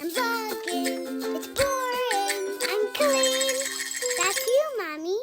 I'm vlogging. It's boring. I'm clean. That's you, Mommy.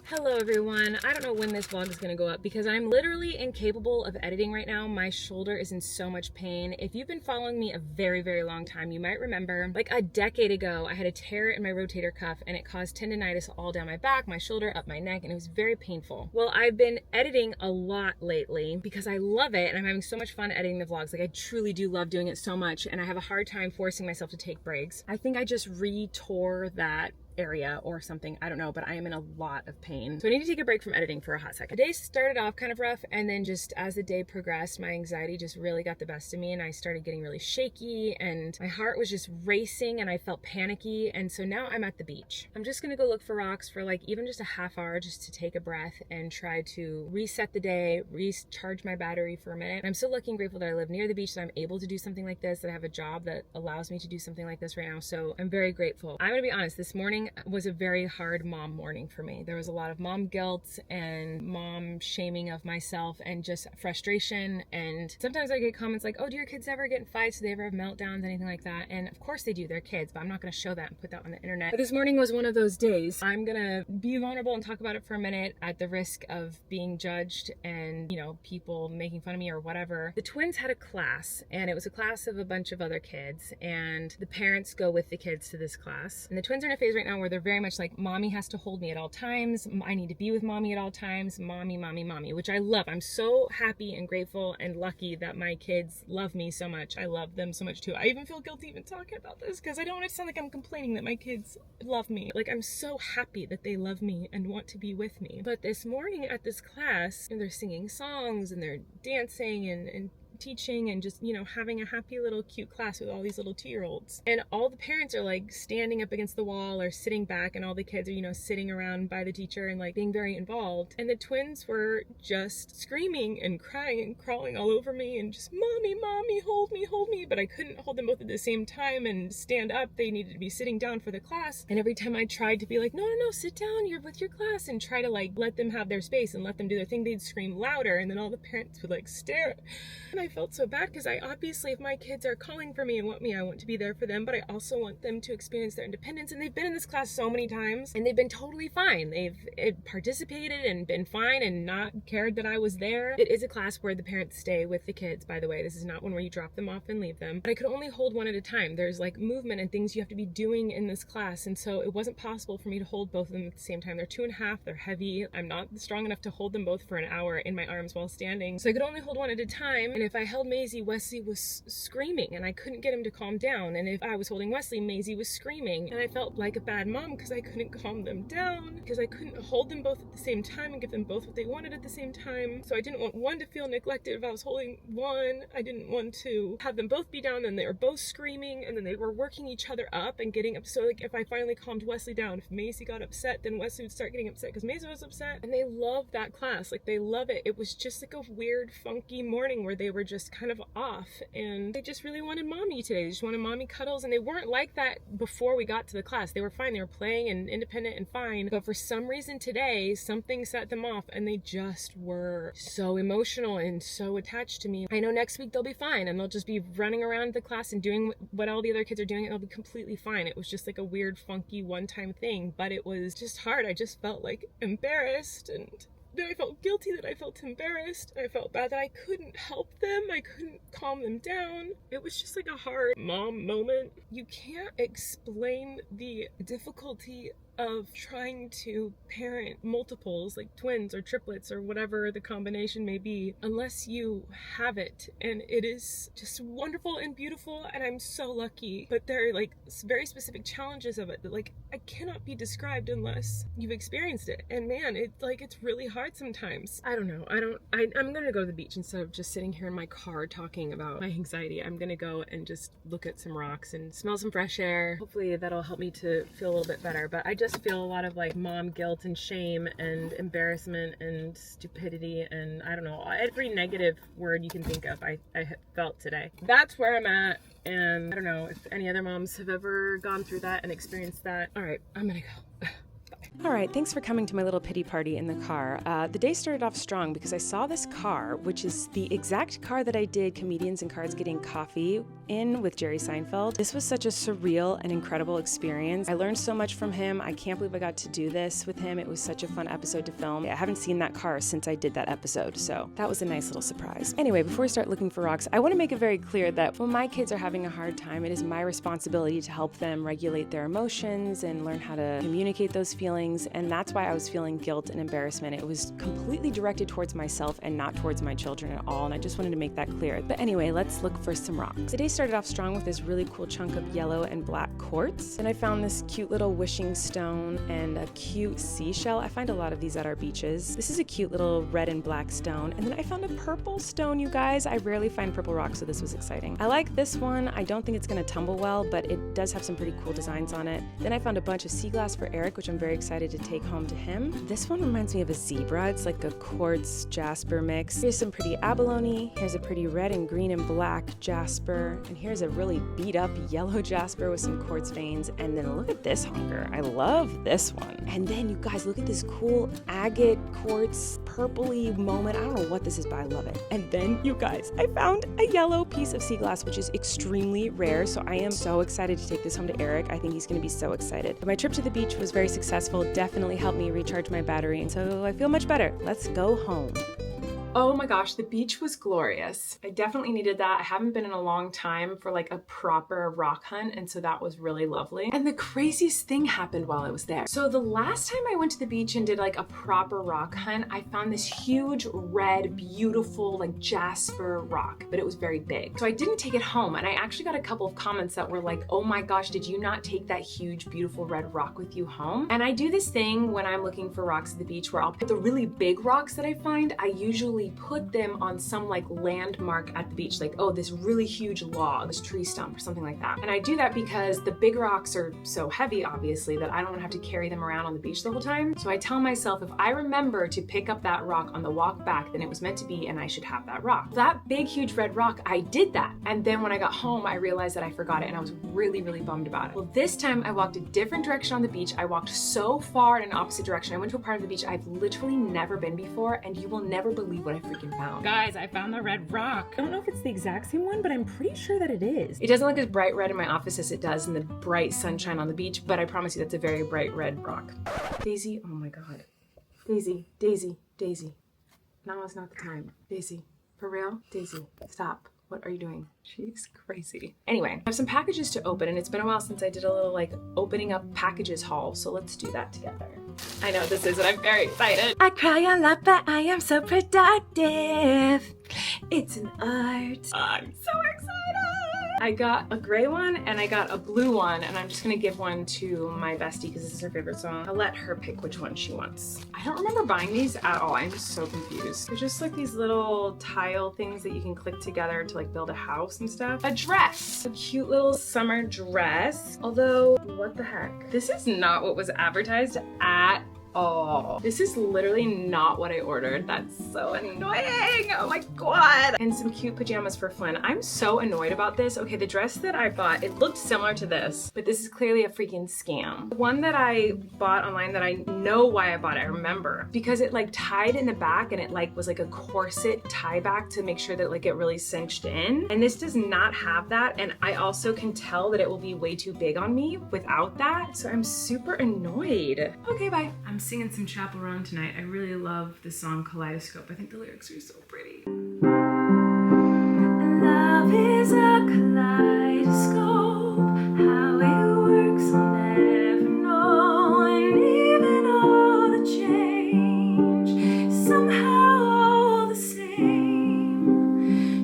Hello everyone. I don't know when this vlog is going to go up because I'm literally incapable of editing right now. My shoulder is in so much pain. If you've been following me a very, very long time, you might remember like a decade ago, I had a tear in my rotator cuff and it caused tendonitis all down my back, my shoulder, up my neck, and it was very painful. Well, I've been editing a lot lately because I love it and I'm having so much fun editing the vlogs. Like I truly do love doing it so much and I have a hard time forcing myself to take breaks. I think I just re-tore that area or something, I don't know, but I am in a lot of pain. So I need to take a break from editing for a hot second. The day started off kind of rough, and then just as the day progressed, my anxiety just really got the best of me and I started getting really shaky and my heart was just racing and I felt panicky. And so now I'm at the beach. I'm just gonna go look for rocks for like even just a half hour just to take a breath and try to reset the day, recharge my battery for a minute. I'm so lucky and grateful that I live near the beach, that I'm able to do something like this, that I have a job that allows me to do something like this right now. So I'm very grateful. I'm gonna be honest, this morning was a very hard mom morning for me. There was a lot of mom guilt and mom shaming of myself and just frustration. And sometimes I get comments like, oh, do your kids ever get in fights? Do they ever have meltdowns, anything like that? And of course they do, they're kids, but I'm not gonna show that and put that on the internet. But this morning was one of those days. I'm gonna be vulnerable and talk about it for a minute at the risk of being judged and, you know, people making fun of me or whatever. The twins had a class and it was a class of a bunch of other kids and the parents go with the kids to this class. And the twins are in a phase right now where they're very much like, mommy has to hold me at all times. I need to be with mommy at all times. Mommy, mommy, mommy, which I love. I'm so happy and grateful and lucky that my kids love me so much. I love them so much too. I even feel guilty even talking about this because I don't want it to sound like I'm complaining that my kids love me. Like, I'm so happy that they love me and want to be with me. But this morning at this class, they're singing songs and they're dancing and teaching and just, you know, having a happy little cute class with all these little 2-year-olds. And all the parents are like standing up against the wall or sitting back, and all the kids are, you know, sitting around by the teacher and like being very involved. And the twins were just screaming and crying and crawling all over me and just, mommy, mommy, hold me, hold me. But I couldn't hold them both at the same time and stand up. They needed to be sitting down for the class. And every time I tried to be like, no, no, no, sit down, you're with your class, and try to like let them have their space and let them do their thing, they'd scream louder. And then all the parents would like stare. And I felt so bad because I obviously, if my kids are calling for me and want me, I want to be there for them, but I also want them to experience their independence. And they've been in this class so many times and they've been totally fine. They've participated and been fine and not cared that I was there. It is a class where the parents stay with the kids, by the way. This is not one where you drop them off and leave them. But I could only hold one at a time. There's like movement and things you have to be doing in this class. And so it wasn't possible for me to hold both of them at the same time. They're 2.5, they're heavy. I'm not strong enough to hold them both for an hour in my arms while standing. So I could only hold one at a time. And if I held Maisie, Wesley was screaming and I couldn't get him to calm down. And if I was holding Wesley, Maisie was screaming. And I felt like a bad mom because I couldn't calm them down, because I couldn't hold them both at the same time and give them both what they wanted at the same time. So I didn't want one to feel neglected if I was holding one. I didn't want to have them both be down and they were both screaming and then they were working each other up and getting up. So like if I finally calmed Wesley down, if Maisie got upset, then Wesley would start getting upset because Maisie was upset. And they love that class. Like they love it. It was just like a weird, funky morning where they were just kind of off and they just really wanted mommy today. They just wanted mommy cuddles, and they weren't like that before we got to the class. They were fine. They were playing and independent and fine. But for some reason today, something set them off and they just were so emotional and so attached to me. I know next week they'll be fine and they'll just be running around the class and doing what all the other kids are doing and they'll be completely fine. It was just like a weird, funky one-time thing, but it was just hard. I just felt like embarrassed, and then I felt guilty that I felt embarrassed. I felt bad that I couldn't help them. I couldn't calm them down. It was just like a hard mom moment. You can't explain the difficulty of trying to parent multiples, like twins or triplets or whatever the combination may be, unless you have it. And it is just wonderful and beautiful, and I'm so lucky. But there are like very specific challenges of it that like I cannot be described unless you've experienced it. And man, it's really hard sometimes. I don't know. I'm gonna go to the beach instead of just sitting here in my car talking about my anxiety. I'm gonna go and just look at some rocks and smell some fresh air. Hopefully that'll help me to feel a little bit better. But I just feel a lot of like mom guilt and shame and embarrassment and stupidity and I don't know, every negative word you can think of I felt today. That's where I'm at, and I don't know if any other moms have ever gone through that and experienced that. All right, I'm gonna go. Bye. All right, thanks for coming to my little pity party in the car. The day started off strong because I saw this car, which is the exact car that I did Comedians and Cards Getting Coffee in with Jerry Seinfeld. This was such a surreal and incredible experience. I learned so much from him. I can't believe I got to do this with him. It was such a fun episode to film. I haven't seen that car since I did that episode, so that was a nice little surprise. Anyway, before we start looking for rocks, I want to make it very clear that when my kids are having a hard time, it is my responsibility to help them regulate their emotions and learn how to communicate those feelings, and that's why I was feeling guilt and embarrassment. It was completely directed towards myself and not towards my children at all, and I just wanted to make that clear. But anyway, let's look for some rocks. The day started off strong with this really cool chunk of yellow and black quartz. Then I found this cute little wishing stone and a cute seashell. I find a lot of these at our beaches. This is a cute little red and black stone. And then I found a purple stone, you guys. I rarely find purple rocks, so this was exciting. I like this one. I don't think it's gonna tumble well, but it does have some pretty cool designs on it. Then I found a bunch of sea glass for Eric, which I'm very excited to take home to him. This one reminds me of a zebra. It's like a quartz jasper mix. Here's some pretty abalone. Here's a pretty red and green and black jasper. And here's a really beat up yellow jasper with some quartz veins. And then look at this honker. I love this one. And then you guys, look at this cool agate quartz purpley moment. I don't know what this is, but I love it. And then you guys, I found a yellow piece of sea glass, which is extremely rare. So I am so excited to take this home to Eric. I think he's gonna be so excited. But my trip to the beach was very successful. Definitely helped me recharge my battery. And so I feel much better. Let's go home. Oh my gosh, the beach was glorious. I definitely needed that. I haven't been in a long time for like a proper rock hunt, and so that was really lovely. And the craziest thing happened while I was there. So the last time I went to the beach and did like a proper rock hunt, I found this huge red, beautiful like jasper rock, but it was very big. So I didn't take it home, and I actually got a couple of comments that were like, oh my gosh, did you not take that huge, beautiful red rock with you home? And I do this thing when I'm looking for rocks at the beach where I'll put the really big rocks that I find, I usually put them on some like landmark at the beach, like, oh, this really huge log, this tree stump or something like that. And I do that because the big rocks are so heavy, obviously, that I don't have to carry them around on the beach the whole time. So I tell myself, if I remember to pick up that rock on the walk back, then it was meant to be and I should have that rock. That big, huge red rock, I did that. And then when I got home, I realized that I forgot it and I was really, really bummed about it. Well, this time I walked a different direction on the beach. I walked so far in an opposite direction. I went to a part of the beach I've literally never been before, and you will never believe what I freaking found. Guys, I found the red rock. I don't know if it's the exact same one, but I'm pretty sure that it is. It doesn't look as bright red in my office as it does in the bright sunshine on the beach, but I promise you that's a very bright red rock. Daisy, oh my God. Daisy, Daisy, Daisy. Now is not the time. Daisy, for real? Daisy, stop. What are you doing? She's crazy. Anyway, I have some packages to open, and it's been a while since I did a little like opening up packages haul, so let's do that together. I know this is it. I'm very excited. I cry a lot, but I am so productive. It's an art. I'm so excited. I got a gray one and I got a blue one, and I'm just gonna give one to my bestie because this is her favorite song. I'll let her pick which one she wants. I don't remember buying these at all. I'm just so confused. They're just like these little tile things that you can click together to like build a house and stuff. A dress, a cute little summer dress. Although, what the heck? This is not what was advertised at all. This is literally not what I ordered. That's so annoying. Oh my God. And some cute pajamas for Flynn. I'm so annoyed about this. Okay, the dress that I bought, it looked similar to this, but this is clearly a freaking scam. The one that I bought online that I know why I bought it, I remember, because it like tied in the back and it like was like a corset tie back to make sure that like it really cinched in. And this does not have that. And I also can tell that it will be way too big on me without that. So I'm super annoyed. Okay, bye. I'm singing some Chapel Roan tonight. I really love the song Kaleidoscope. I think the lyrics are so pretty. Love is a kaleidoscope. How it works I'll never know. And even all the change, somehow all the same.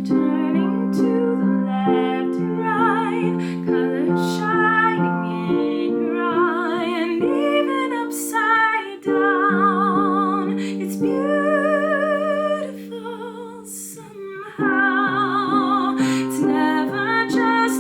Turning to the left and right, colors shining in your eye. And even upside down, it's beautiful somehow. It's never just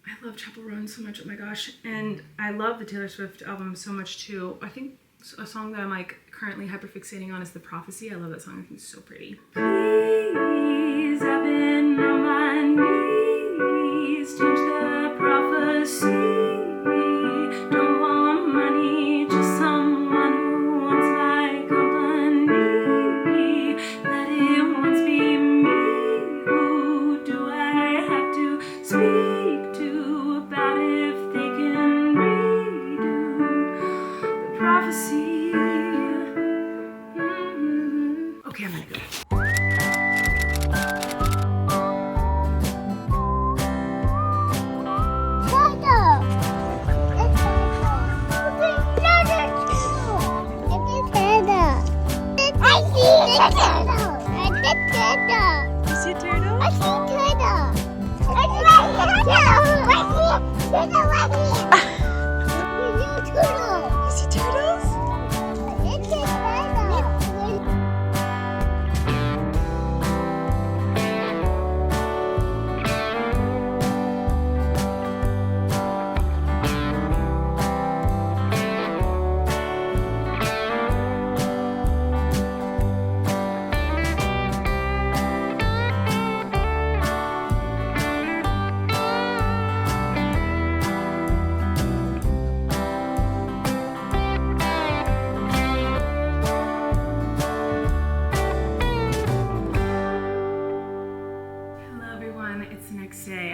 I love Chapel Roan so much, oh my gosh. And I love the Taylor Swift album so much too. I think a song that I'm like currently hyperfixating on is The Prophecy. I love that song, I think it's so pretty. Please, I've been on my knees, change the prophecy. Don't want money, just someone who wants my company. Let it once be me. Who do I have to speak to about if they can redo the prophecy? Okay, I'm gonna go. You see a turtle? I see a turtle. I see a turtle. You see turtles? It's a turtle.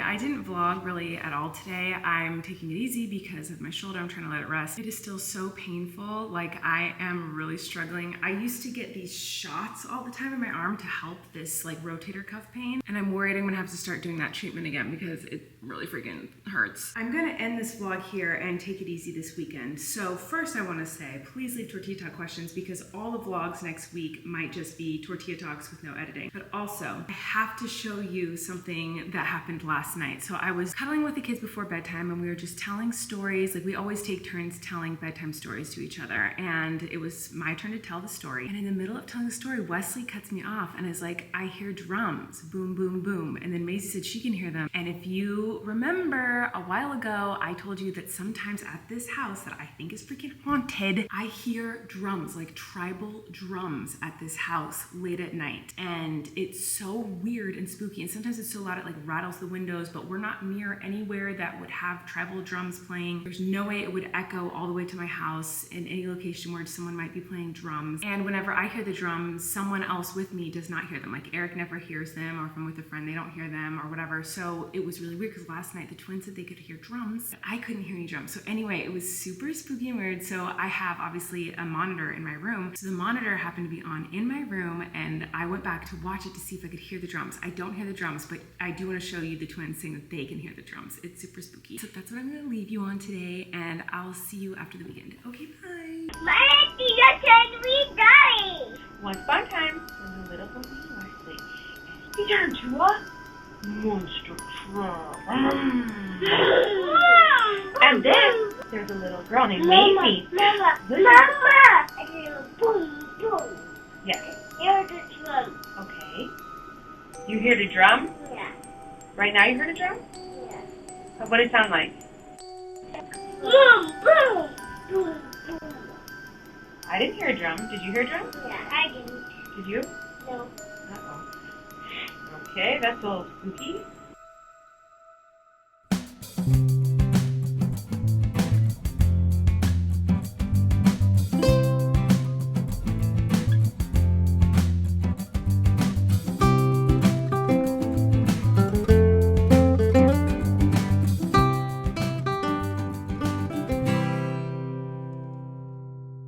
I didn't vlog really at all today. I'm taking it easy because of my shoulder. I'm trying to let it rest. It is still so painful. Like, I am really struggling. I used to get these shots all the time in my arm to help this like rotator cuff pain, and I'm worried I'm gonna have to start doing that treatment again because it really freaking hurts. I'm gonna end this vlog here and take it easy this weekend. So first I wanna say, please leave Tortilla Talk questions because all the vlogs next week might just be Tortilla Talks with no editing. But also, I have to show you something that happened last night. So I was cuddling with the kids before bedtime and we were just telling stories. Like, we always take turns telling bedtime stories to each other. And it was my turn to tell the story. And in the middle of telling the story, Wesley cuts me off and is like, I hear drums, boom, boom, boom. And then Maisie said she can hear them. And if you remember a while ago, I told you that sometimes at this house that I think is freaking haunted, I hear drums, like tribal drums at this house late at night. And it's so weird and spooky. And sometimes it's so loud it like rattles the windows, but we're not near anywhere that would have tribal drums playing. There's no way it would echo all the way to my house in any location where someone might be playing drums. And whenever I hear the drums, someone else with me does not hear them. Like, Eric never hears them, or if I'm with a friend, they don't hear them or whatever. So it was really weird because last night the twins said they could hear drums, but I couldn't hear any drums. So anyway, it was super spooky and weird. So I have obviously a monitor in my room. So the monitor happened to be on in my room and I went back to watch it to see if I could hear the drums. I don't hear the drums, but I do want to show you the twins saying that they can hear the drums. It's super spooky. So that's what I'm going to leave you on today, and I'll see you after the weekend. Okay, bye. Once upon a time, there was a little boy named Wesley. He turned to a monster truck. And then there's a little girl named Maisie. Mama! Yes. Hear the drum. Okay. You hear the drum? Yeah. Right now you heard a drum? Yeah. What did it sound like? Boom, boom, boom, boom. I didn't hear a drum. Did you hear a drum? Yeah, I didn't. Did you? No. Uh-oh. Okay, that's a little spooky.